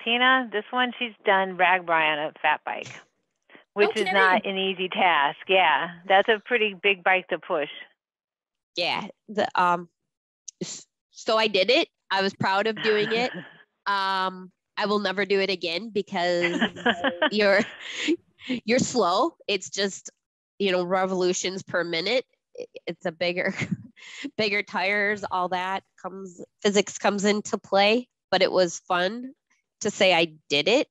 Tina, this one she's done Ragbri on a fat bike, which is not an easy task. Yeah, that's a pretty big bike to push. Yeah. So I did it. I was proud of doing it. I will never do it again because you're slow. It's just, revolutions per minute. It's a bigger tires, all that physics comes into play, but it was fun to say I did it.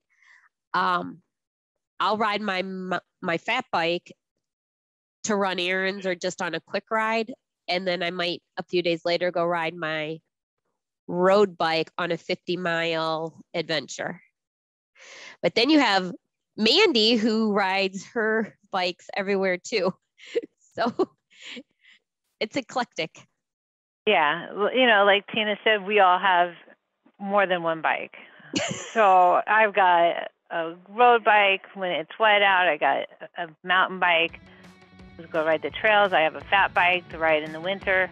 I'll ride my fat bike to run errands or just on a quick ride. And then I might a few days later go ride my road bike on a 50-mile adventure. But then you have Mandy who rides her bikes everywhere too. So it's eclectic. Yeah. Well, like Tina said, we all have more than one bike. So I've got a road bike when it's wet out. I got a mountain bike to go ride the trails. I have a fat bike to ride in the winter.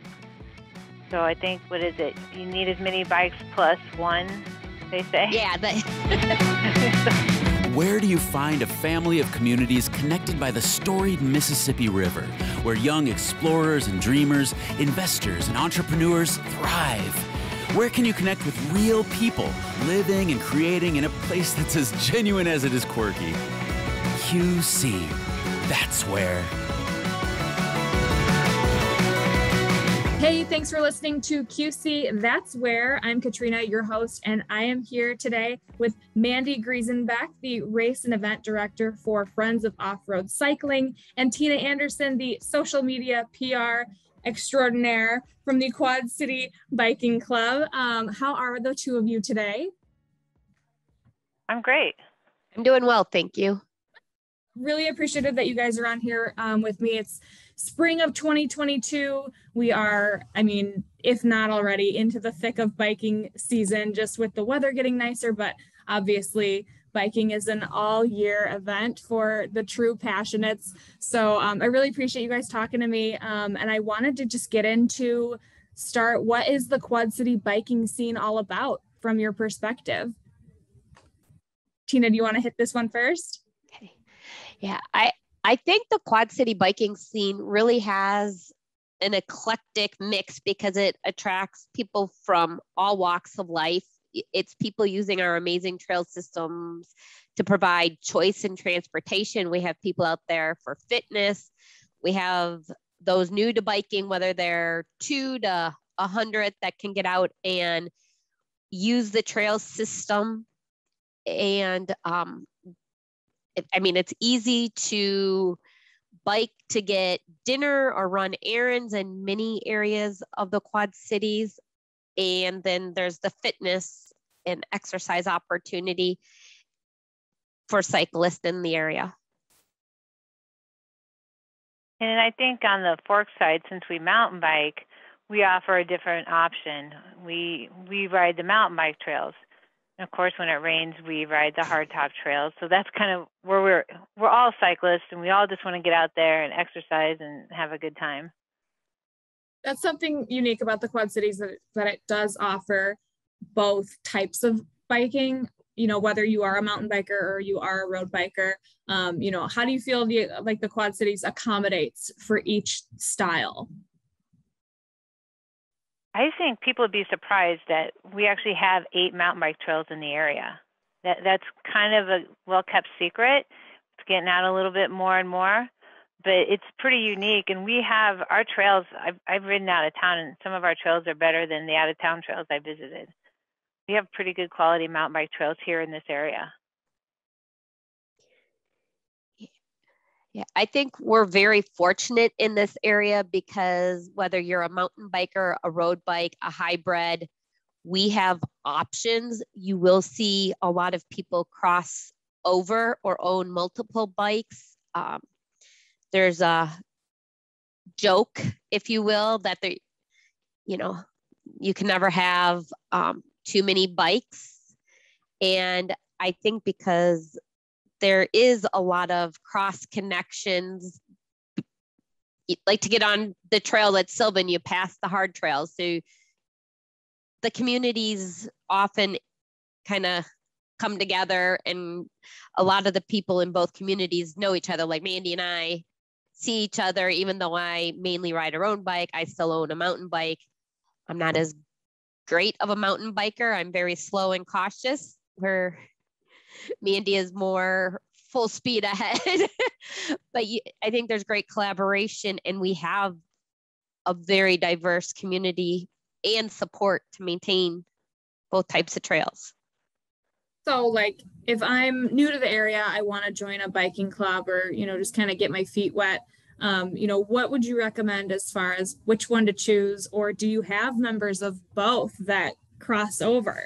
So I think, what is it? You need as many bikes plus one, they say. Yeah. Where do you find a family of communities connected by the storied Mississippi River, where young explorers and dreamers, investors and entrepreneurs thrive? Where can you connect with real people living and creating in a place that's as genuine as it is quirky? QC, that's where. Hey, thanks for listening to QC That's Where. I'm Katrina, your host, and I am here today with Mandy Griesenbeck, the race and event director for Friends of Off-Road Cycling, and Tina Anderson, the social media PR extraordinaire from the Quad City Biking Club. How are the two of you today? I'm great. I'm doing well, thank you. Really appreciative that you guys are on here with me. It's spring of 2022. We are, if not already, into the thick of biking season, just with the weather getting nicer, but obviously biking is an all-year event for the true passionates. So I really appreciate you guys talking to me. And I wanted to just get into what is the Quad City biking scene all about from your perspective? Tina, do you want to hit this one first? Okay. Yeah, I think the Quad City biking scene really has an eclectic mix because it attracts people from all walks of life. It's people using our amazing trail systems to provide choice in transportation. We have people out there for fitness. We have those new to biking, whether they're 2 to 100 that can get out and use the trail system. And it's easy to bike to get dinner or run errands in many areas of the Quad Cities. And then there's the fitness and exercise opportunity for cyclists in the area. And I think on the fork side, since we mountain bike, we offer a different option. We ride the mountain bike trails. And of course, when it rains, we ride the hardtop trails. So that's kind of where we're all cyclists, and we all just want to get out there and exercise and have a good time. That's something unique about the Quad Cities, that it does offer both types of biking, whether you are a mountain biker or you are a road biker. How do you feel the Quad Cities accommodates for each style? I think people would be surprised that we actually have 8 mountain bike trails in the area. That's kind of a well-kept secret. It's getting out a little bit more and more, but it's pretty unique. And we have our trails. I've ridden out of town, and some of our trails are better than the out-of-town trails I visited. We have pretty good quality mountain bike trails here in this area. Yeah, I think we're very fortunate in this area because whether you're a mountain biker, a road bike, a hybrid, we have options. You will see a lot of people cross over or own multiple bikes. There's a joke, if you will, that you can never have too many bikes. And I think because there is a lot of cross connections. Like to get on the trail at Sylvan, you pass the hard trails. So the communities often kind of come together, and a lot of the people in both communities know each other. Like Mandy and I see each other, even though I mainly ride a road bike, I still own a mountain bike. I'm not as great of a mountain biker. I'm very slow and cautious, where Mandy is more full speed ahead. But I think there's great collaboration, and we have a very diverse community and support to maintain both types of trails. So like if I'm new to the area, I want to join a biking club or, just kind of get my feet wet. What would you recommend as far as which one to choose? Or do you have members of both that cross over?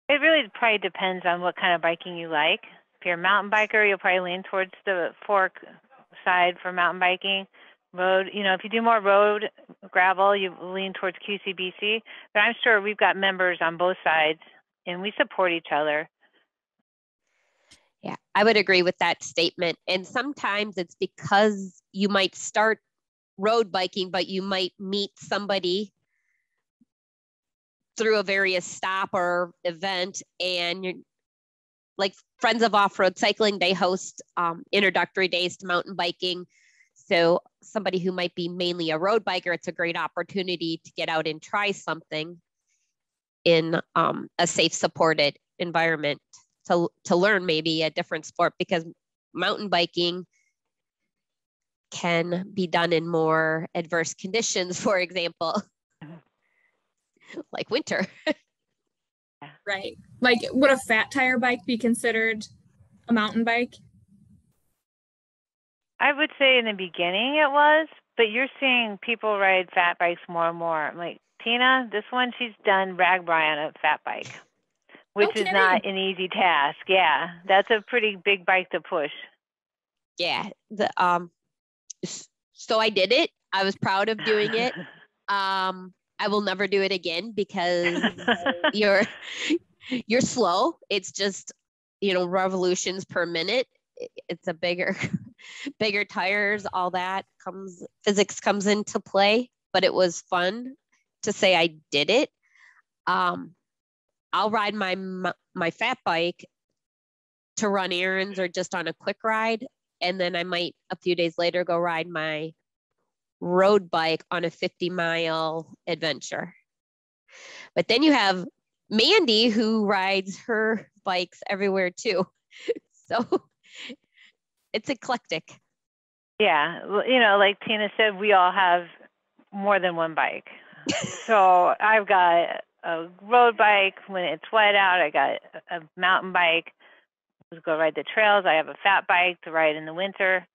It really probably depends on what kind of biking you like. If you're a mountain biker, you'll probably lean towards the fork side for mountain biking. Road, if you do more road gravel, you lean towards QCBC. But I'm sure we've got members on both sides, and we support each other. Yeah, I would agree with that statement. And sometimes it's because you might start road biking, but you might meet somebody through a various stop or event, and you're like Friends of Off-Road Cycling, they host introductory days to mountain biking. So somebody who might be mainly a road biker, it's a great opportunity to get out and try something in a safe, supported environment to learn maybe a different sport, because mountain biking can be done in more adverse conditions, for example, like winter. Right. Like, would a fat tire bike be considered a mountain bike? I would say in the beginning it was, but you're seeing people ride fat bikes more and more. Like Tina, this one, she's done rag bri on a fat bike, which is not an easy task. Yeah, that's a pretty big bike to push. Yeah. So I did it. I was proud of doing it. I will never do it again because you're slow. It's just, revolutions per minute. It's a bigger tires, all that physics comes into play, but it was fun to say I did it. I'll ride my fat bike to run errands or just on a quick ride. And then I might a few days later go ride my road bike on a 50-mile adventure. But then you have Mandy, who rides her bikes everywhere too. So it's eclectic. Yeah. Like Tina said, we all have more than one bike. So I've got a road bike when it's wet out. I got a mountain bike to go ride the trails. I have a fat bike to ride in the winter.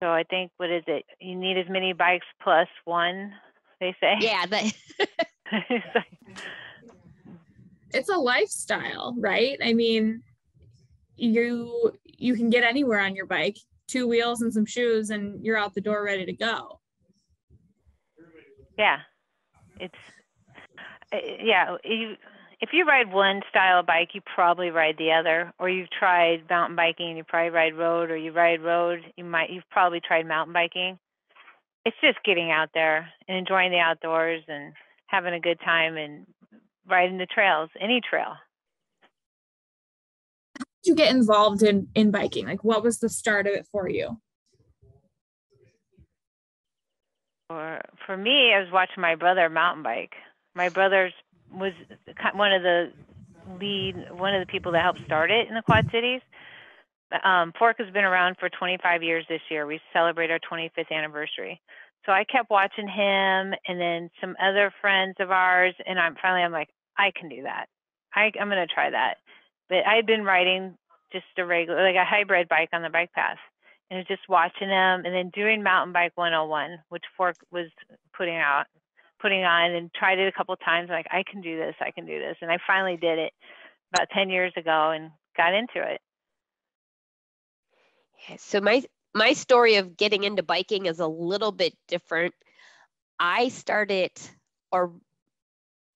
So I think, what is it? You need as many bikes plus one, they say. Yeah. It's a lifestyle, right? I mean, you can get anywhere on your bike, 2 wheels and some shoes, and you're out the door ready to go. Yeah. If you ride one style of bike, you probably ride the other, or you've tried mountain biking, you probably ride road, or you ride road, you've probably tried mountain biking. It's just getting out there and enjoying the outdoors and having a good time and riding the trails, any trail. How did you get involved in biking? Like, what was the start of it for you? For me, I was watching my brother mountain bike. My brother was one of the people that helped start it in the Quad Cities. Fork has been around for 25 years this year. We celebrate our 25th anniversary. So I kept watching him and then some other friends of ours, and I'm like, I can do that. I'm going to try that. But I had been riding just a regular, like a hybrid bike on the bike path, and just watching them, and then doing Mountain Bike 101, which Fork was putting on, and tried it a couple of times. Like, I can do this. And I finally did it about 10 years ago and got into it. So my story of getting into biking is a little bit different. I started or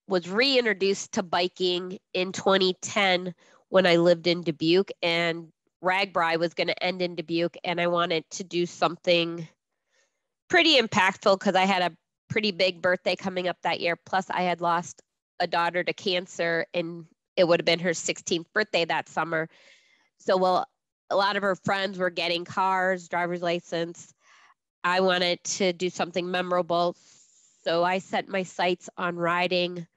was reintroduced to biking in 2010 when I lived in Dubuque, and RAGBRAI was going to end in Dubuque, and I wanted to do something pretty impactful because I had a pretty big birthday coming up that year. Plus I had lost a daughter to cancer, and it would have been her 16th birthday that summer. So while a lot of her friends were getting cars, driver's license, I wanted to do something memorable. So I set my sights on riding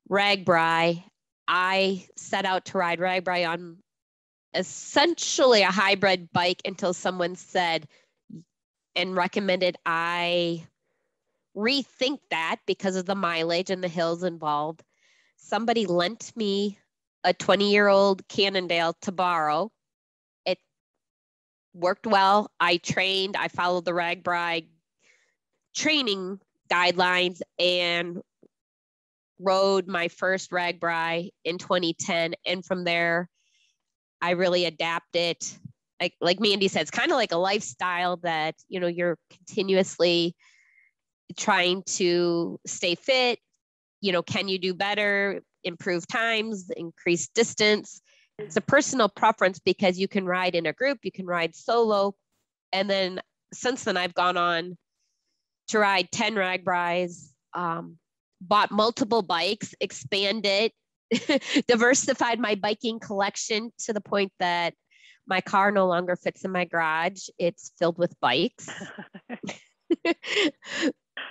RAGBRAI. I set out to ride RAGBRAI on essentially a hybrid bike until someone said and recommended I rethink that because of the mileage and the hills involved. Somebody lent me a 20-year-old Cannondale to borrow. It worked well. I trained, I followed the RAGBRAI training guidelines and rode my first RAGBRAI in 2010. And from there, I really adapted. Like Mandy said, it's kind of like a lifestyle that, you know, you're continuously trying to stay fit. You know, can you do better, improve times, increase distance? It's a personal preference because you can ride in a group, you can ride solo. And then since then, I've gone on to ride 10 RAGBRAIs, bought multiple bikes, expanded, diversified my biking collection to the point that my car no longer fits in my garage. It's filled with bikes.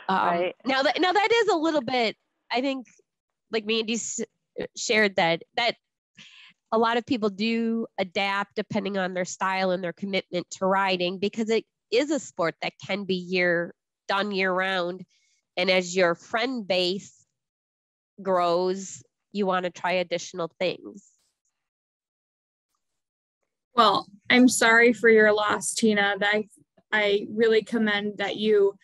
Right. Now that is a little bit, I think, like Mandy shared that a lot of people do adapt depending on their style and their commitment to riding, because it is a sport that can be done year round. And as your friend base grows, you want to try additional things. Well, I'm sorry for your loss, Tina. I really commend that you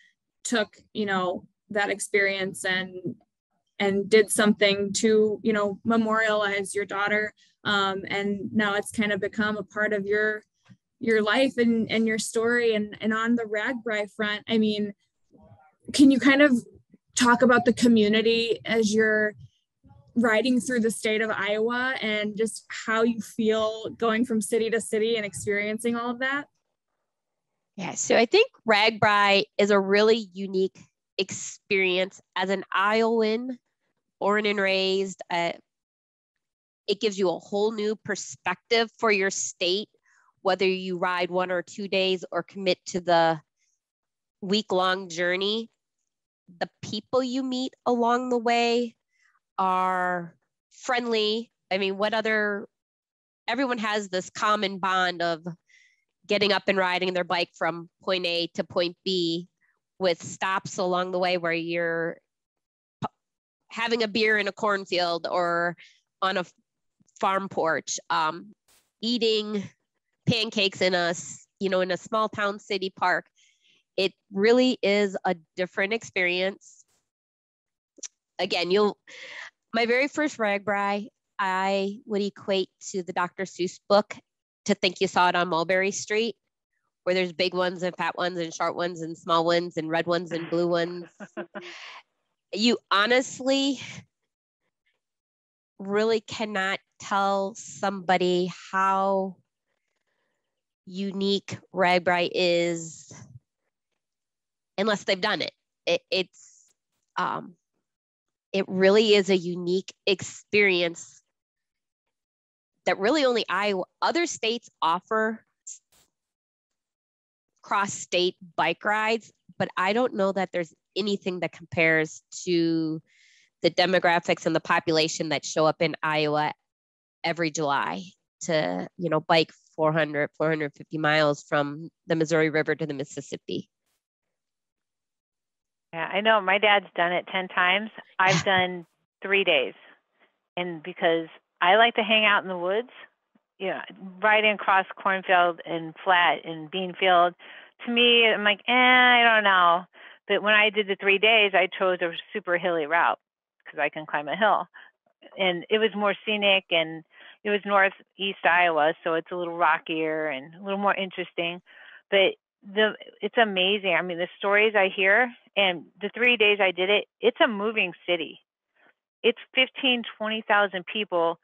took, you know, that experience and did something to, you know, memorialize your daughter. And now it's kind of become a part of your life and your story. And on the RAGBRAI front, I mean, can you kind of talk about the community as you're riding through the state of Iowa and just how you feel going from city to city and experiencing all of that? Yeah, so I think RAGBRAI is a really unique experience as an Iowan, born and raised. It gives you a whole new perspective for your state, whether you ride 1 or 2 days or commit to the week-long journey. The people you meet along the way are friendly. I mean, everyone has this common bond of getting up and riding their bike from point A to point B, with stops along the way where you're having a beer in a cornfield or on a farm porch, eating pancakes in a small town city park. It really is a different experience. Again, my very first RAGBRAI, I would equate to the Dr. Seuss book, To Think You Saw It on Mulberry Street, where there's big ones and fat ones and short ones and small ones and red ones and blue ones. You honestly really cannot tell somebody how unique RAGBRAI is unless they've done it. It really is a unique experience that really only other states offer cross-state bike rides, but I don't know that there's anything that compares to the demographics and the population that show up in Iowa every July to, bike 450 miles from the Missouri River to the Mississippi. Yeah, I know my dad's done it 10 times. I've done 3 days. And because I like to hang out in the woods, riding across cornfield and flat and bean field, to me, I'm like, I don't know. But when I did the 3 days, I chose a super hilly route because I can climb a hill. And it was more scenic, and it was northeast Iowa, so it's a little rockier and a little more interesting. But it's amazing. I mean, the stories I hear, and the 3 days I did it, it's a moving city. It's 20,000 people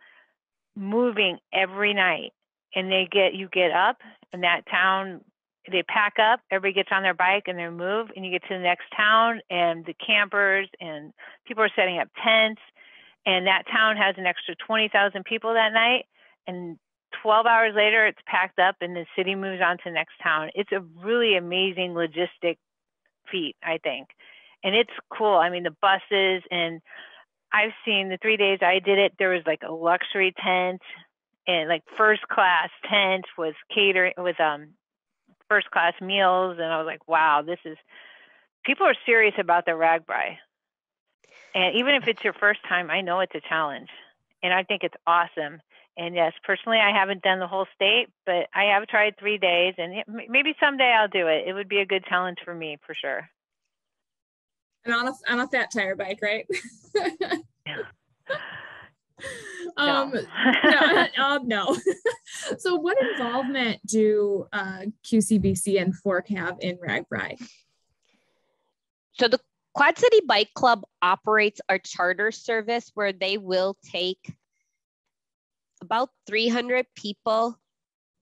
moving every night. And you get up in that town, they pack up, everybody gets on their bike and they move, and you get to the next town, and the campers and people are setting up tents. and that town has an extra 20,000 people that night, and 12 hours later it's packed up and the city moves on to the next town. It's a really amazing logistic feat, I think. And it's cool. I mean, the buses, and I've seen the 3 days I did it, there was like a luxury tent and like first class tent with catering, with first class meals. And I was like, wow, people are serious about their RAGBRAI. And even if it's your first time, I know it's a challenge, and I think it's awesome. And yes, personally, I haven't done the whole state, but I have tried 3 days, and maybe someday I'll do it. It would be a good challenge for me, for sure. And on a fat tire bike, right? No. No. So what involvement do QCBC and Fork have in RAGBRAI? So the Quad City Bike Club operates our charter service where they will take about 300 people.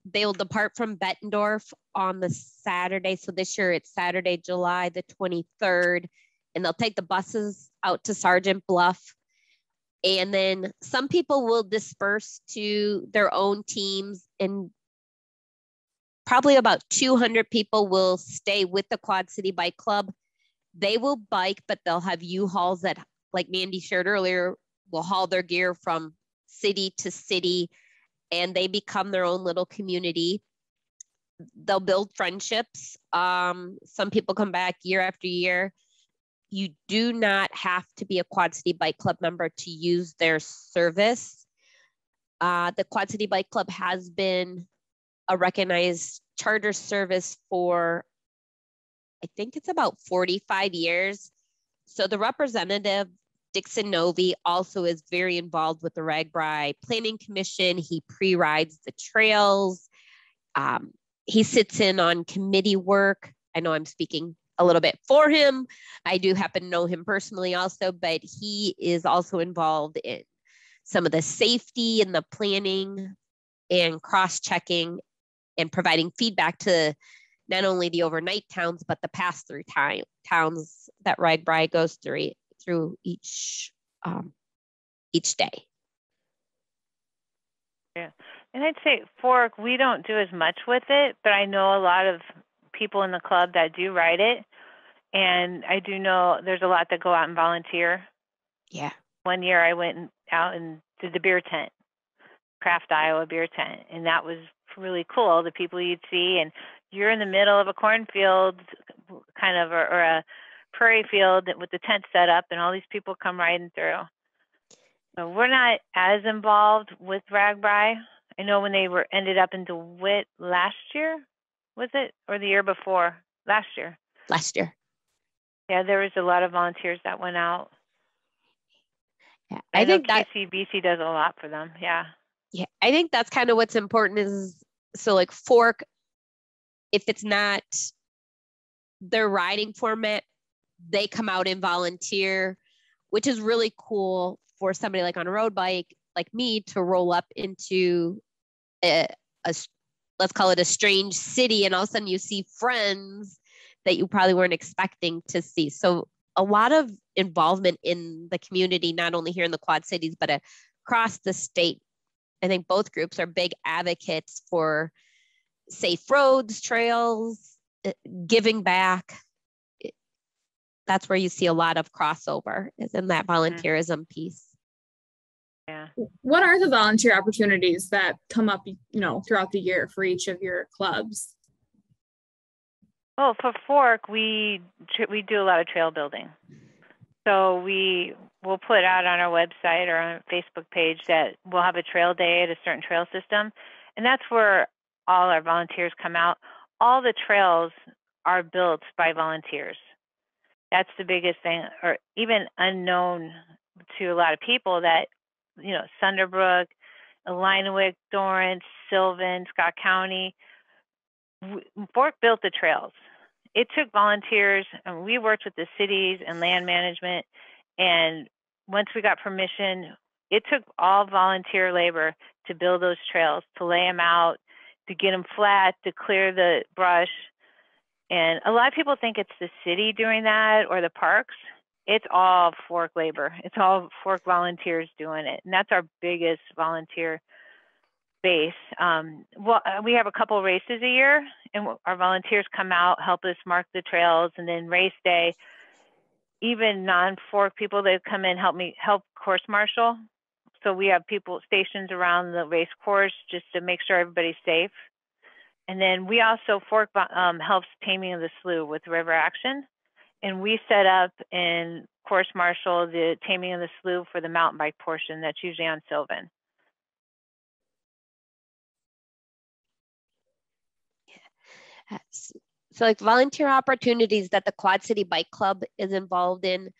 They will depart from Bettendorf on the Saturday. So this year it's Saturday, July the 23rd, and they'll take the buses out to Sergeant Bluff. And then some people will disperse to their own teams, and probably about 200 people will stay with the Quad City Bike Club. They will bike, but they'll have U-Hauls that, like Mandy shared earlier, will haul their gear from city to city, and they become their own little community. They'll build friendships. Some people come back year after year. You do not have to be a Quad City Bike Club member to use their service. The Quad City Bike Club has been a recognized charter service for, I think it's about 45 years. So the representative, Dixon Novi, also is very involved with the RAGBRAI Planning Commission. He pre-rides the trails. He sits in on committee work. I know I'm speaking a little bit for him. I do happen to know him personally also, but he is also involved in some of the safety and the planning and cross-checking and providing feedback to not only the overnight towns, but the pass-through towns that RAGBRAI goes through each day. Yeah, and I'd say Fork, we don't do as much with it, but I know a lot of people in the club that do ride it, and I do know there's a lot that go out and volunteer. Yeah. One year I went out and did the beer tent, Craft Iowa beer tent, and that was really cool. The people you'd see, and you're in the middle of a cornfield, kind of, or a prairie field with the tent set up, and all these people come riding through. So we're not as involved with RAGBRAI. I know when they ended up in DeWitt last year, was it, or the year before? Last year. Last year. Yeah, there was a lot of volunteers that went out. Yeah, I think know that KCBC does a lot for them. Yeah. Yeah, I think that's kind of what's important is, so like Fork, if it's not their riding format, they come out and volunteer, which is really cool for somebody like on a road bike like me to roll up into a let's call it a strange city, and all of a sudden you see friends that you probably weren't expecting to see. So a lot of involvement in the community, not only here in the Quad Cities, but across the state. I think both groups are big advocates for safe roads, trails, giving back. That's where you see a lot of crossover, is in that volunteerism piece. Yeah. What are the volunteer opportunities that come up, throughout the year for each of your clubs? Well, for Fork, we do a lot of trail building. So we'll put out on our website or on our Facebook page that we'll have a trail day at a certain trail system. And that's where all our volunteers come out. All the trails are built by volunteers. That's the biggest thing, or even unknown to a lot of people, that, Sunderbrook, Illinois, Dorrance, Sylvan, Scott County, Fork built the trails. It took volunteers, and we worked with the cities and land management. And once we got permission, it took all volunteer labor to build those trails, to lay them out, to get them flat, to clear the brush. And a lot of people think it's the city doing that or the parks. it's all fork labor. It's all fork volunteers doing it. And that's our biggest volunteer base. We have a couple races a year, and our volunteers come out, help us mark the trails, and then race day, even non-fork people that come in help course marshal. So we have people stationed around the race course just to make sure everybody's safe. And then we also fork helps taming of the slough with River Action. And we set up and course marshal the taming of the slough for the mountain bike portion. That's usually on Sylvan. So like volunteer opportunities that the Quad City Bike Club is involved in,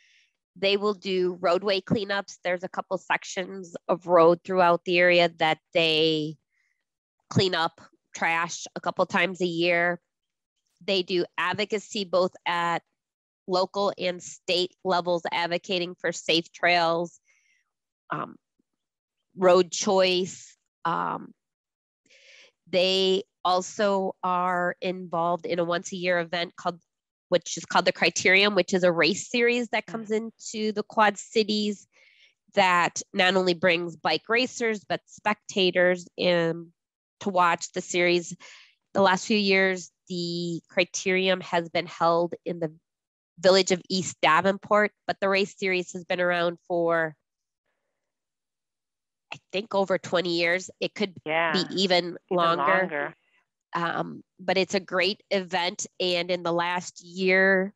they will do roadway cleanups. There's a couple sections of road throughout the area that they clean up trash a couple times a year. They do advocacy both at local and state levels, advocating for safe trails, road choice. They also are involved in a once-a-year event which is called the Criterium, which is a race series that comes into the Quad Cities that not only brings bike racers, but spectators in to watch the series. The last few years, the Criterium has been held in the village of East Davenport, but the race series has been around for, I think, over 20 years. It could be even longer. But it's a great event. And in the last year,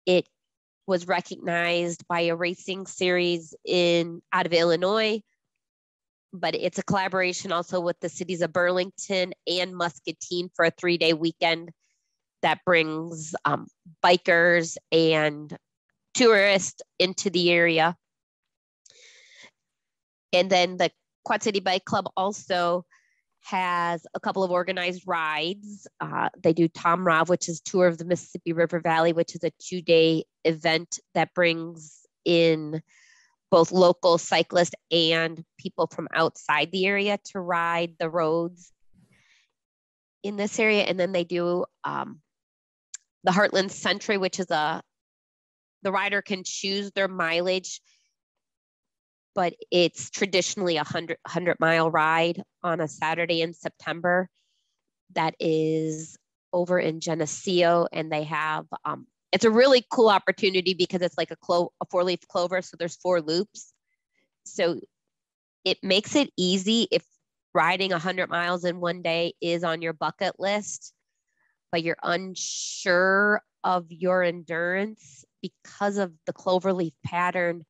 it was recognized by a racing series out of Illinois, but it's a collaboration also with the cities of Burlington and Muscatine for a 3-day weekend that brings bikers and tourists into the area. And then the Quad City Bike Club also has a couple of organized rides. They do Tom Rav, which is Tour of the Mississippi River Valley, which is a 2-day event that brings in both local cyclists and people from outside the area to ride the roads in this area. And then they do the Heartland Century, which is the rider can choose their mileage, but it's traditionally a 100-mile ride on a Saturday in September. That is over in Geneseo, and they have, it's a really cool opportunity because it's like a 4-leaf clover, so there's 4 loops. So it makes it easy if riding 100 miles in one day is on your bucket list, but you're unsure of your endurance because of the cloverleaf pattern.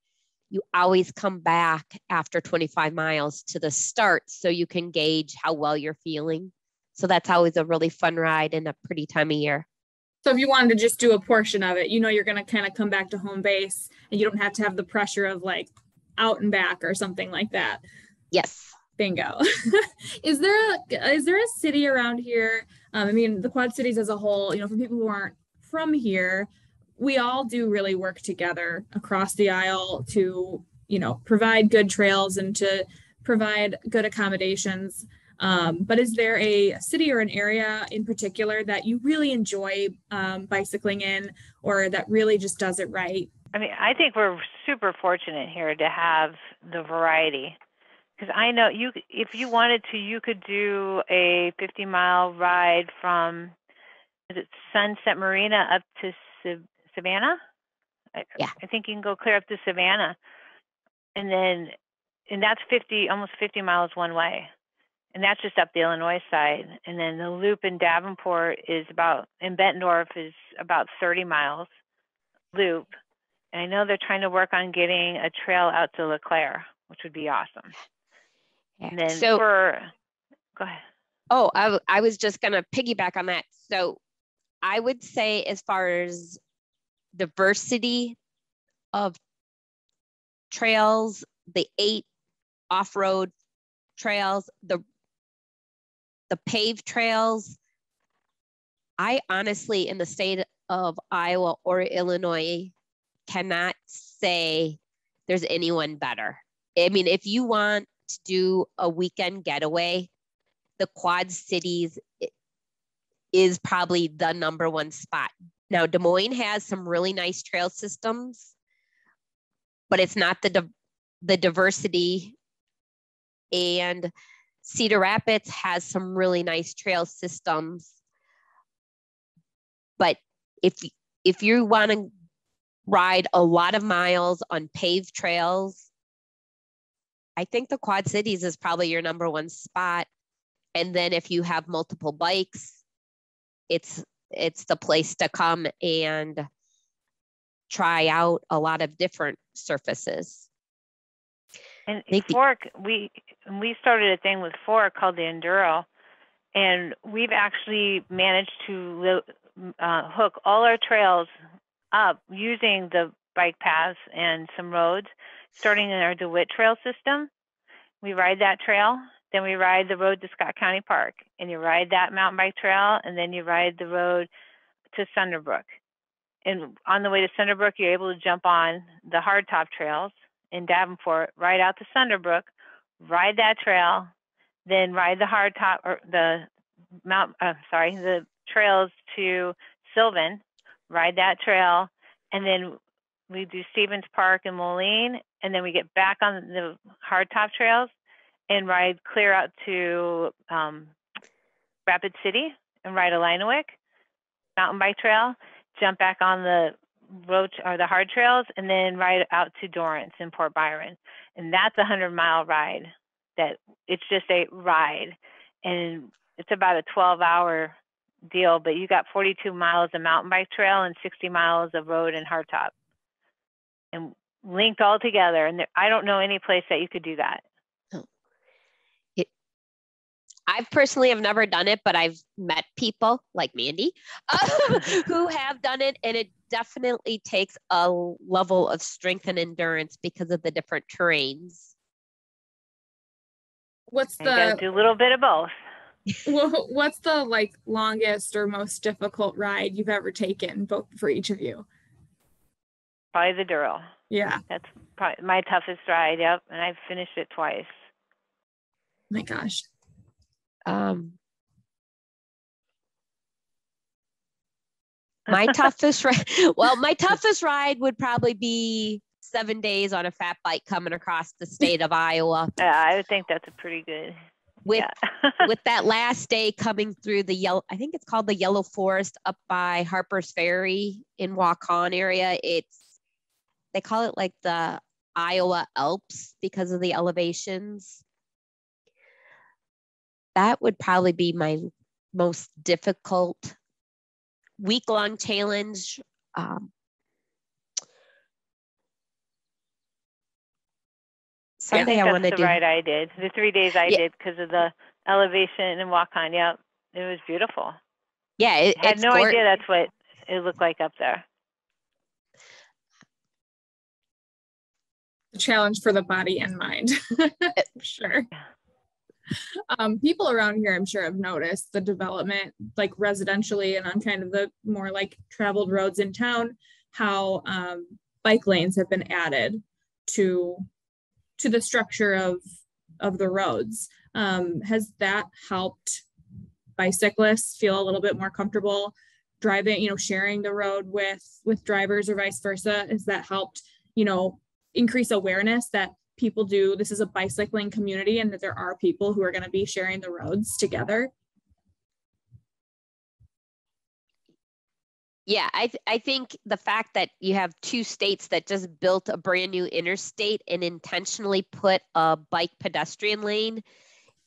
You always come back after 25 miles to the start so you can gauge how well you're feeling. So that's always a really fun ride and a pretty time of year. So if you wanted to just do a portion of it, you're going to kind of come back to home base and you don't have to have the pressure of like out and back or something like that. Yes. Bingo. Is there a city around here? The Quad Cities as a whole, for people who aren't from here, we all do really work together across the aisle to, provide good trails and to provide good accommodations. But is there a city or an area in particular that you really enjoy bicycling in, or that really just does it right? I think we're super fortunate here to have the variety. Because I know if you wanted to, you could do a 50-mile ride from, is it Sunset Marina up to Savannah? Yeah. I think you can go clear up to Savannah. And that's almost 50 miles one way. And that's just up the Illinois side. And then the loop in Davenport in Bettendorf is about 30 miles loop. And I know they're trying to work on getting a trail out to LeClaire, which would be awesome. And then go ahead. Oh, I was just going to piggyback on that. So I would say as far as diversity of trails, the 8 off-road trails, the paved trails, I honestly, in the state of Iowa or Illinois, cannot say there's anyone better. If you want to do a weekend getaway, the Quad Cities is probably the #1 spot. Now, Des Moines has some really nice trail systems, but it's not the diversity. And Cedar Rapids has some really nice trail systems. But if you want to ride a lot of miles on paved trails, I think the Quad Cities is probably your number one spot. And then if you have multiple bikes, it's the place to come and try out a lot of different surfaces. And Fork, we started a thing with Fork called the Enduro, and we've actually managed to hook all our trails up using the bike paths and some roads, starting in our DeWitt Trail system. We ride that trail, then we ride the road to Scott County Park, and you ride that mountain bike trail, and then you ride the road to Sunderbrook. And on the way to Sunderbrook, you're able to jump on the hardtop trails in Davenport, ride out to Sunderbrook, ride that trail, then ride the hardtop or the trails to Sylvan, ride that trail, and then we do Stevens Park and Moline, and then we get back on the hardtop trails and ride clear out to Rapid City and ride Illinois mountain bike trail, jump back on the road or the hard trails, and then ride out to Dorrance and Port Byron. And that's a 100-mile ride. That it's just a ride, and it's about a 12-hour deal, but you got 42 miles of mountain bike trail and 60 miles of road and hardtop, and linked all together. And I don't know any place that you could do that. I personally have never done it, but I've met people like Mandy who have done it, and it definitely takes a level of strength and endurance because of the different terrains. You gotta do a little bit of both. Well, what's the longest or most difficult ride you've ever taken, both for each of you? Probably the Duro. Yeah, that's probably my toughest ride. Yep, and I've finished it twice. My gosh. My toughest ride would probably be 7 days on a fat bike coming across the state of Iowa. Yeah, I would think that's a pretty good. With that last day coming through I think it's called the Yellow Forest up by Harper's Ferry in Waukon area. They call it like the Iowa Alps because of the elevations. That would probably be my most difficult week-long challenge. Something I want to do. The ride I did. The 3 days I did because of the elevation and walk on. Yep, it was beautiful. Yeah, I had no idea that's what it looked like up there. A challenge for the body and mind. Sure. People around here, I'm sure, have noticed the development, residentially and on kind of the more traveled roads in town, how bike lanes have been added to the structure of the roads. Has that helped bicyclists feel a little bit more comfortable driving, sharing the road with drivers or vice versa? Has that helped, increase awareness that this is a bicycling community and that there are people who are going to be sharing the roads together? Yeah, I think the fact that you have two states that just built a brand new interstate and intentionally put a bike pedestrian lane,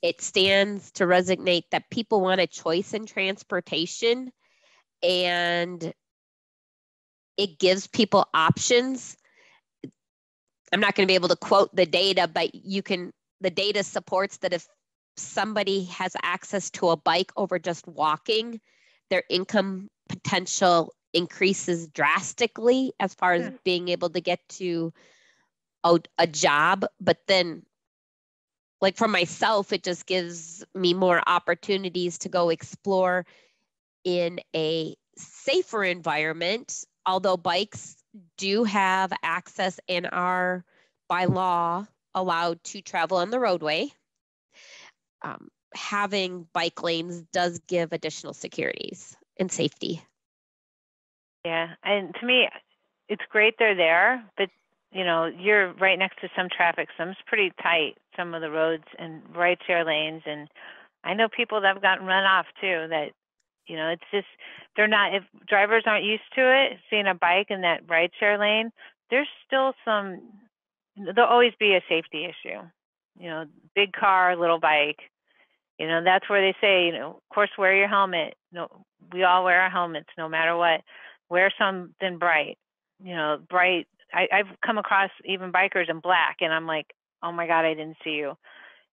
it stands to resonate that people want a choice in transportation, and it gives people options. I'm not going to be able to quote the data, but the data supports that if somebody has access to a bike over just walking, their income potential increases drastically as far as being able to get to a job. But then, for myself, it just gives me more opportunities to go explore in a safer environment, although bikes do have access and are by law allowed to travel on the roadway. Having bike lanes does give additional securities and safety. Yeah, and to me, it's great they're there, but you're right next to some traffic. Some's pretty tight, some of the roads and right share lanes. And I know people that have gotten run off too, that, it's just, they're not, if drivers aren't used to it, seeing a bike in that right share lane, there's still there'll always be a safety issue. Big car, little bike, that's where they say, of course, wear your helmet. No, we all wear our helmets no matter what. Wear something bright, bright. I've come across even bikers in black, and I'm like, oh my God, I didn't see you.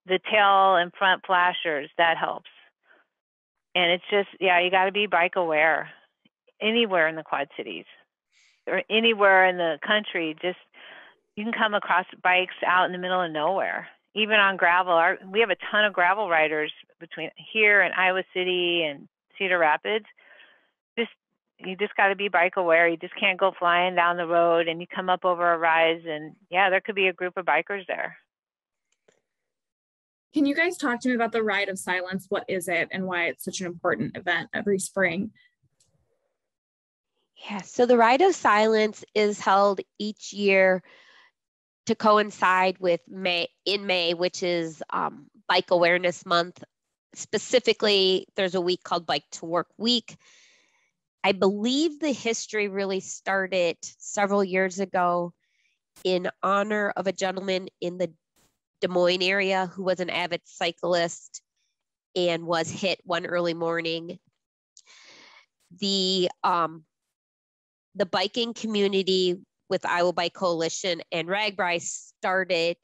The tail and front flashers, that helps. And it's just, you got to be bike aware anywhere in the Quad Cities or anywhere in the country. Just, you can come across bikes out in the middle of nowhere, even on gravel. We have a ton of gravel riders between here and Iowa City and Cedar Rapids. You just got to be bike aware. You just can't go flying down the road, and you come up over a rise, and there could be a group of bikers there. Can you guys talk to me about the Ride of Silence? What is it and why it's such an important event every spring? Yeah, so the Ride of Silence is held each year to coincide with May, which is Bike Awareness Month. Specifically, there's a week called Bike to Work Week. I believe the history really started several years ago in honor of a gentleman in the Des Moines area who was an avid cyclist and was hit one early morning. The biking community with Iowa Bike Coalition and RAGBRAI started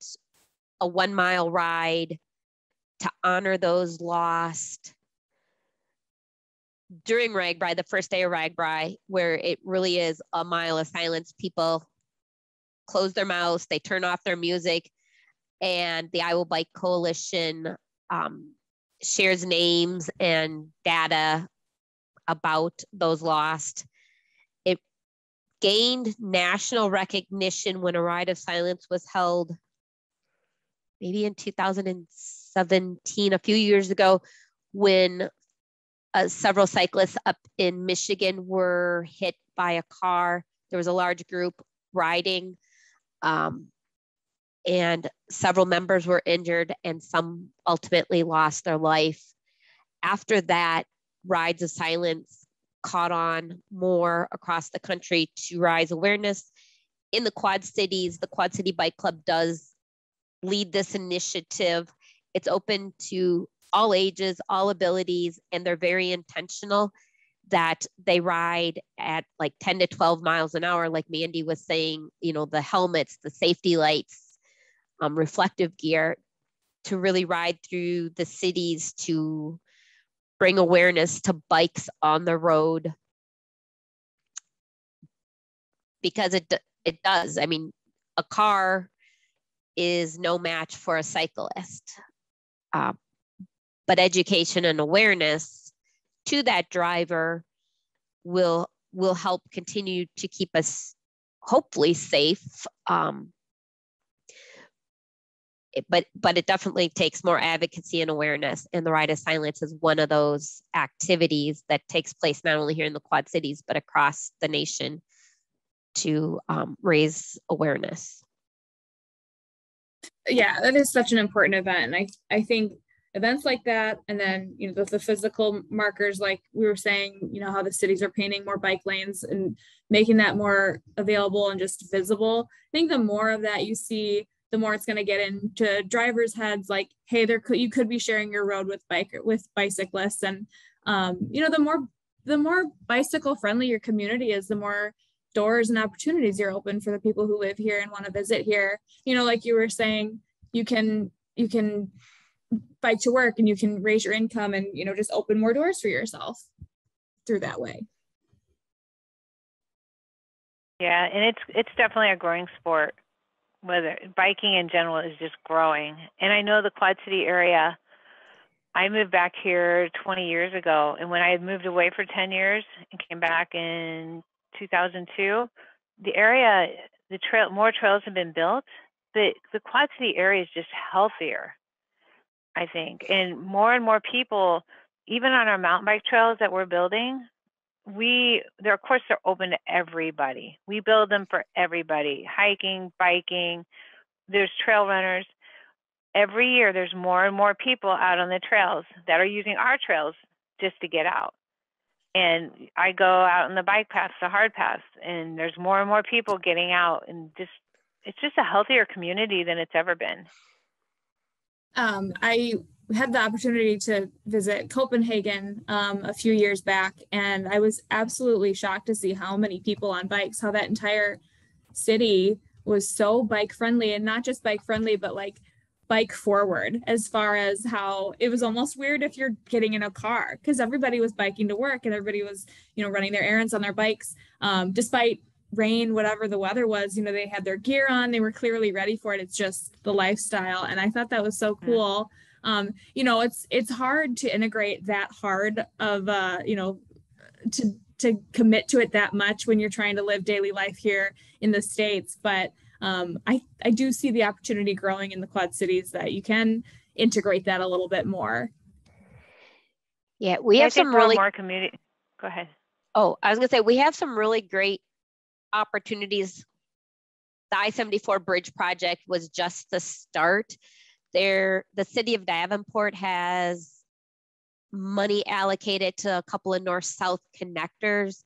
a 1 mile ride to honor those lost during RAGBRAI, the first day of RAGBRAI, where it really is a mile of silence. People close their mouths, they turn off their music, and the Iowa Bike Coalition shares names and data about those lost. It gained national recognition when a Ride of Silence was held maybe in 2017, a few years ago, when several cyclists up in Michigan were hit by a car. There was a large group riding, and several members were injured, and some ultimately lost their life. After that, Rides of Silence caught on more across the country to raise awareness. In the Quad Cities, the Quad City Bike Club does lead this initiative. It's open to all ages, all abilities, and they're very intentional that they ride at like 10 to 12 miles an hour, like Mandy was saying, the helmets, the safety lights, reflective gear, to really ride through the cities to bring awareness to bikes on the road. Because it does. I mean, a car is no match for a cyclist. But education and awareness to that driver will help continue to keep us hopefully safe. But it definitely takes more advocacy and awareness. And the Ride of Silence is one of those activities that takes place not only here in the Quad Cities, but across the nation to raise awareness. Yeah, that is such an important event. And I think events like that, and then the physical markers, like we were saying, how the cities are painting more bike lanes and making that more available and just visible. I think the more of that you see, the more it's going to get into drivers' heads, like, hey, you could be sharing your road with bicyclists, and the more bicycle friendly your community is, the more doors and opportunities you're open for the people who live here and want to visit here. Like you were saying, you can bike to work and you can raise your income and just open more doors for yourself through that way. Yeah, and it's definitely a growing sport. Whether biking in general is just growing. And I know the Quad City area, I moved back here 20 years ago, and when I had moved away for 10 years and came back in 2002, the area, more trails have been built, but the Quad City area is just healthier, I think. And more people, even on our mountain bike trails that we're building, their courses are open to everybody. We build them for everybody, hiking, biking. There's trail runners. Every year, there's more and more people out on the trails that are using our trails just to get out. And I go out on the bike paths, the hard paths, and there's more and more people getting out, and it's just a healthier community than it's ever been. I had the opportunity to visit Copenhagen a few years back, and I was absolutely shocked to see how many people on bikes, how that entire city was so bike friendly, and not just bike friendly, but like bike forward, as far as how it was almost weird if you're getting in a car, because everybody was biking to work and everybody was, running their errands on their bikes, despite rain, whatever the weather was, they had their gear on, they were clearly ready for it. It's just the lifestyle. And I thought that was so cool. It's hard to integrate that hard of, to commit to it that much when you're trying to live daily life here in the States. But I do see the opportunity growing in the Quad Cities that you can integrate that a little bit more. Yeah, we have some really more community. Go ahead. Oh, I was gonna say, we have some really great opportunities. The I-74 bridge project was just the start. The city of Davenport has money allocated to a couple of north-south connectors.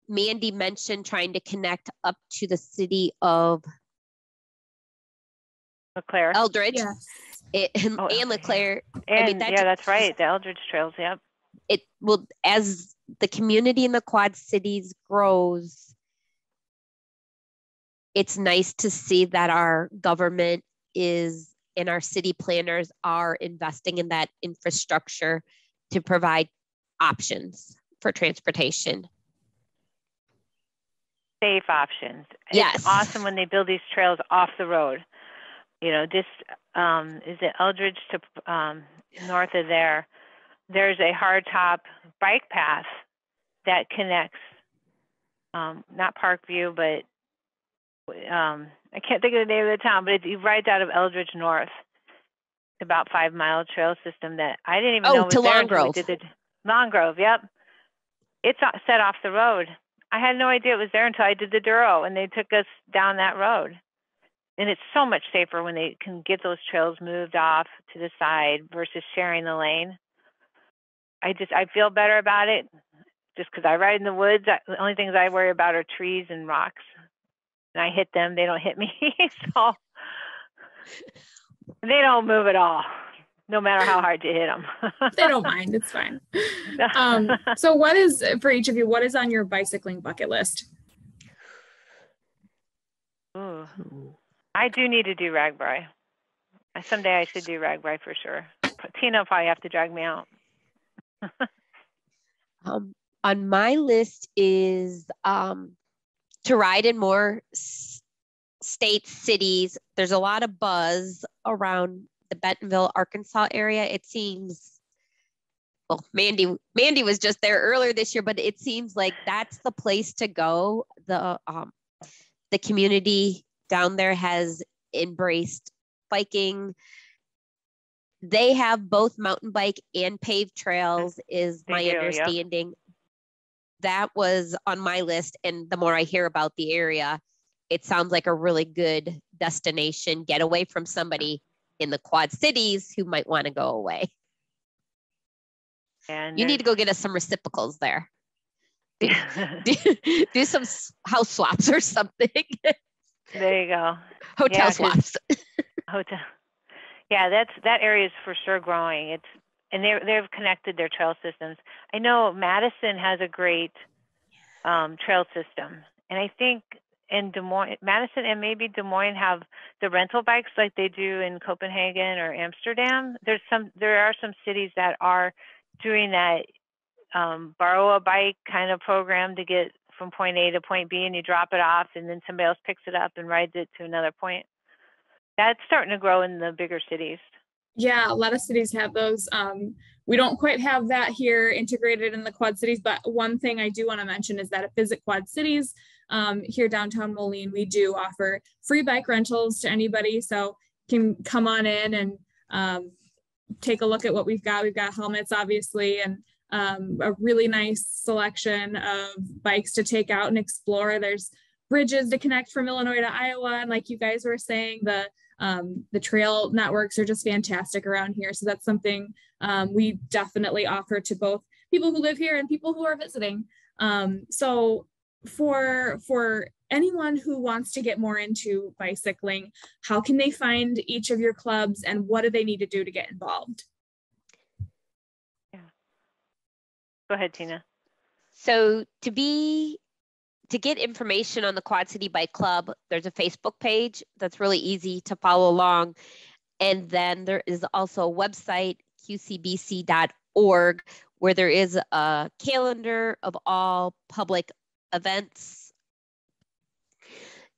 Mandy mentioned trying to connect up to the city of LeClaire. Eldridge. Yes. And LeClaire. And that's right. The Eldridge trails. Yep. It will, as the community in the Quad Cities grows, it's nice to see that our government is and our city planners are investing in that infrastructure to provide options for transportation. Safe options. Yes. It's awesome when they build these trails off the road. This is it Eldridge to north of there. There's a hardtop bike path that connects, not Parkview, but I can't think of the name of the town, but it rides out of Eldridge north. It's about 5 mile trail system that I didn't even know was to there. Long Grove. Long Grove, yep. It's set off the road. I had no idea it was there until I did the Duro, and they took us down that road. And it's so much safer when they can get those trails moved off to the side versus sharing the lane. I feel better about it just because I ride in the woods. The only things I worry about are trees and rocks. And I hit them, they don't hit me. So they don't move at all, no matter how hard you hit them. They don't mind. It's fine. So what is, for each of you, what is on your bicycling bucket list? Ooh. I do need to do Ragbri. Someday I should do Ragbri for sure. Tina will probably have to drag me out. On my list is to ride in more states, cities. There's a lot of buzz around the Bentonville, Arkansas area. It seems, well, Mandy was just there earlier this year, but it seems like that's the place to go. The community down there has embraced biking. They have both mountain bike and paved trails, is my understanding. Yep. That was on my list. And the more I hear about the area, it sounds like a really good destination getaway from somebody in the Quad Cities who might want to go away. And you need to go get us some reciprocals there. Do some house swaps or something. There you go. Hotel swaps. Hotel. Yeah, that area is for sure growing. They've connected their trail systems. I know Madison has a great trail system, and I think in Des Moines, Madison and maybe Des Moines have the rental bikes like they do in Copenhagen or Amsterdam. There are some cities that are doing that borrow a bike kind of program to get from point A to point B, and you drop it off, and then somebody else picks it up and rides it to another point. That's starting to grow in the bigger cities. Yeah, a lot of cities have those. We don't quite have that here integrated in the Quad Cities, but one thing I do want to mention is that at Visit Quad Cities, here downtown Moline, we do offer free bike rentals to anybody. So you can come on in and take a look at what we've got. We've got helmets, obviously, and a really nice selection of bikes to take out and explore. There's bridges to connect from Illinois to Iowa. And like you guys were saying, the trail networks are just fantastic around here. So that's something we definitely offer to both people who live here and people who are visiting. So for anyone who wants to get more into bicycling, how can they find each of your clubs and what do they need to do to get involved? Yeah. Go ahead, Tina. So to get information on the Quad City Bike Club, there's a Facebook page that's really easy to follow along. And then there is also a website, qcbc.org, where there is a calendar of all public events.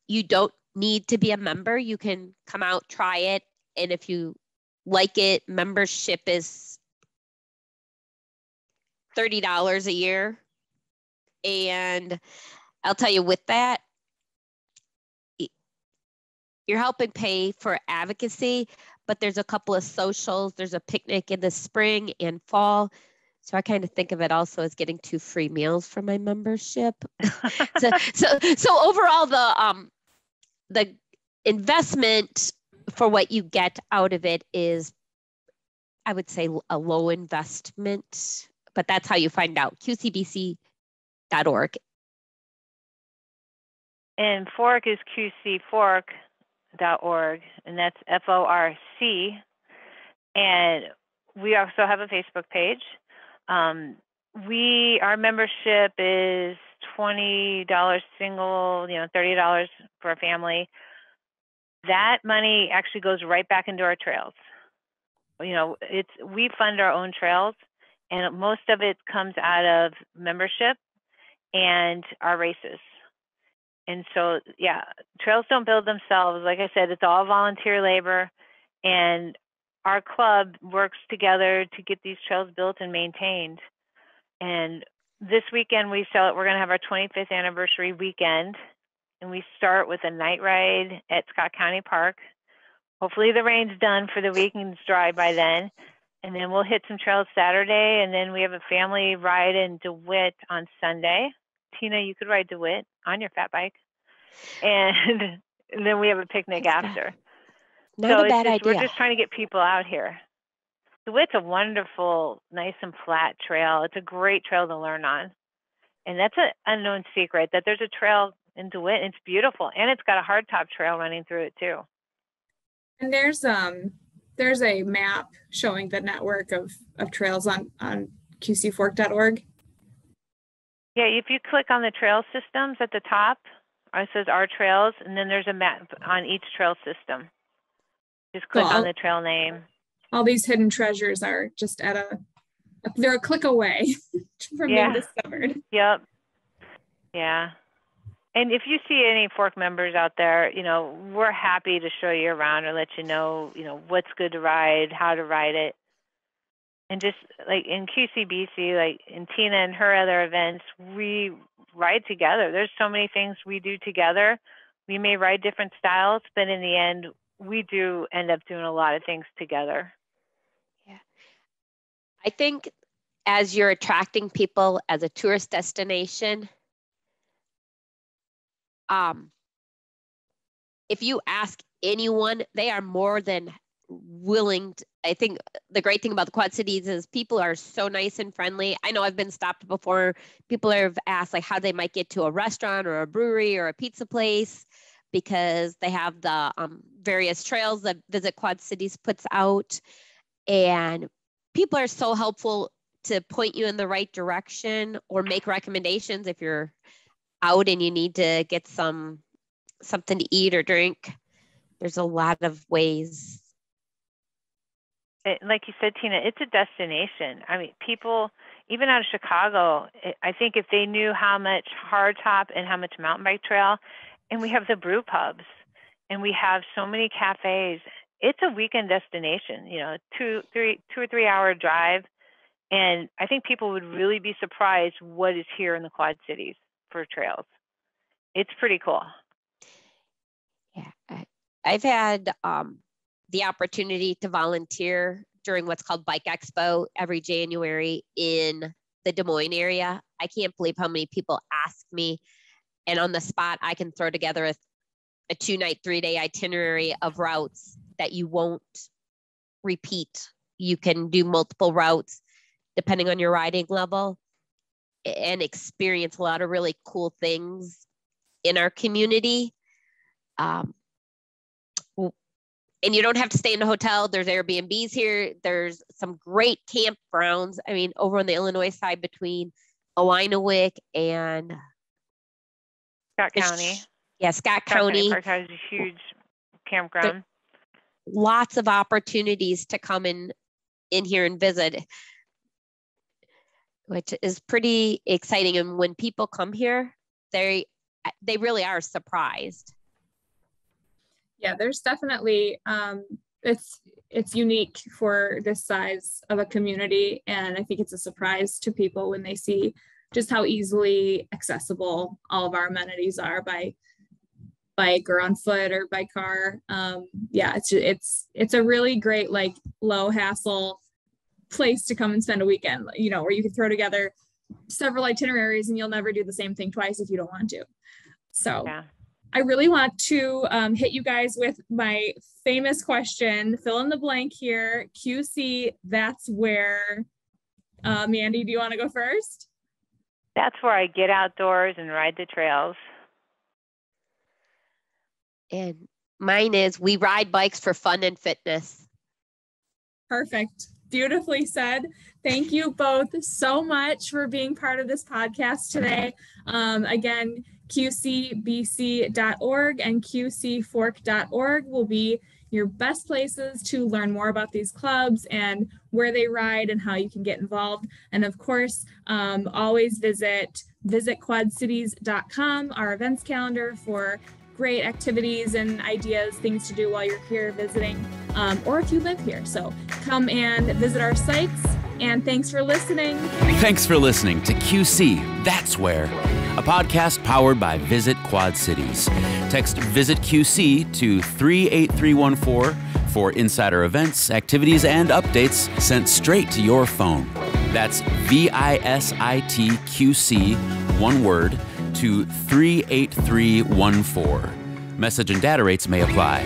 You don't need to be a member. You can come out, try it. And if you like it, membership is $30 a year. And I'll tell you, with that, you're helping pay for advocacy, but there's a couple of socials. There's a picnic in the spring and fall. So I kind of think of it also as getting 2 free meals for my membership. so overall, the investment for what you get out of it is, I would say, a low investment, but that's how you find out. qcbc.org. And Fork is qcfork.org, and that's FORC. And we also have a Facebook page. Our membership is $20 single, $30 for a family. That money actually goes right back into our trails. We fund our own trails, and most of it comes out of membership and our races. And so, yeah, trails don't build themselves. Like I said, it's all volunteer labor, and our club works together to get these trails built and maintained. And this weekend, we're going to have our 25th anniversary weekend, and we start with a night ride at Scott County Park. Hopefully the rain's done for the week and it's dry by then. And then we'll hit some trails Saturday, and then we have a family ride in DeWitt on Sunday. Tina, you could ride DeWitt on your fat bike. And then we have a picnic after. Not a bad idea. We're just trying to get people out here. DeWitt's a wonderful, nice and flat trail. It's a great trail to learn on. And that's an unknown secret, that there's a trail in DeWitt, and it's beautiful. And it's got a hardtop trail running through it too. And there's a map showing the network of trails on qcfork.org. Yeah, if you click on the trail systems at the top, it says our trails, and then there's a map on each trail system. Just click on the trail name. All these hidden treasures are just they're a click away from being discovered. Yep. Yeah. And if you see any Fork members out there, we're happy to show you around or let you know, what's good to ride, how to ride it. And just like in QCBC, like in Tina and her other events, we ride together. There's so many things we do together. We may ride different styles, but in the end, we do end up doing a lot of things together. Yeah. I think as you're attracting people as a tourist destination, if you ask anyone, they are more than willing to. I think the great thing about the Quad Cities is people are so nice and friendly. I know I've been stopped before. People have asked like how they might get to a restaurant or a brewery or a pizza place because they have the various trails that Visit Quad Cities puts out. And people are so helpful to point you in the right direction or make recommendations if you're out and you need to get something to eat or drink. There's a lot of ways. Like you said, Tina, it's a destination. I mean, people, even out of Chicago, I think if they knew how much hardtop and how much mountain bike trail, and we have the brew pubs, and we have so many cafes, it's a weekend destination, 2 or 3 hour drive. And I think people would really be surprised what is here in the Quad Cities for trails. It's pretty cool. Yeah, I've had the opportunity to volunteer during what's called Bike Expo every January in the Des Moines area. I can't believe how many people ask me, and on the spot, I can throw together a 2-night, 3-day itinerary of routes that you won't repeat. You can do multiple routes depending on your riding level and experience a lot of really cool things in our community. And you don't have to stay in a hotel. There's Airbnbs here. There's some great campgrounds. I mean, over on the Illinois side between Illinois and Scott County. Scott County. Park has a huge campground. Lots of opportunities to come in here and visit, which is pretty exciting. And when people come here, they really are surprised. Yeah, there's definitely, it's unique for this size of a community. And I think it's a surprise to people when they see just how easily accessible all of our amenities are by bike or on foot or by car. Yeah, it's a really great, like, low hassle place to come and spend a weekend, you know, where you can throw together several itineraries and you'll never do the same thing twice if you don't want to. So yeah. I really want to hit you guys with my famous question, fill in the blank here. QC, that's where. Mandy, do you want to go first? That's where I get outdoors and ride the trails. And mine is, we ride bikes for fun and fitness. Perfect. Beautifully said. Thank you both so much for being part of this podcast today. Again, qcbc.org and qcfork.org will be your best places to learn more about these clubs and where they ride and how you can get involved. And of course, always visit quadcities.com, our events calendar for great activities and ideas, things to do while you're here visiting, or if you live here. So come and visit our sites, and thanks for listening. Thanks for listening to QC, That's Where, a podcast powered by Visit Quad Cities. Text Visit QC to 38314 for insider events, activities, and updates sent straight to your phone. That's VISITQC, one word, to 38314. Message and data rates may apply.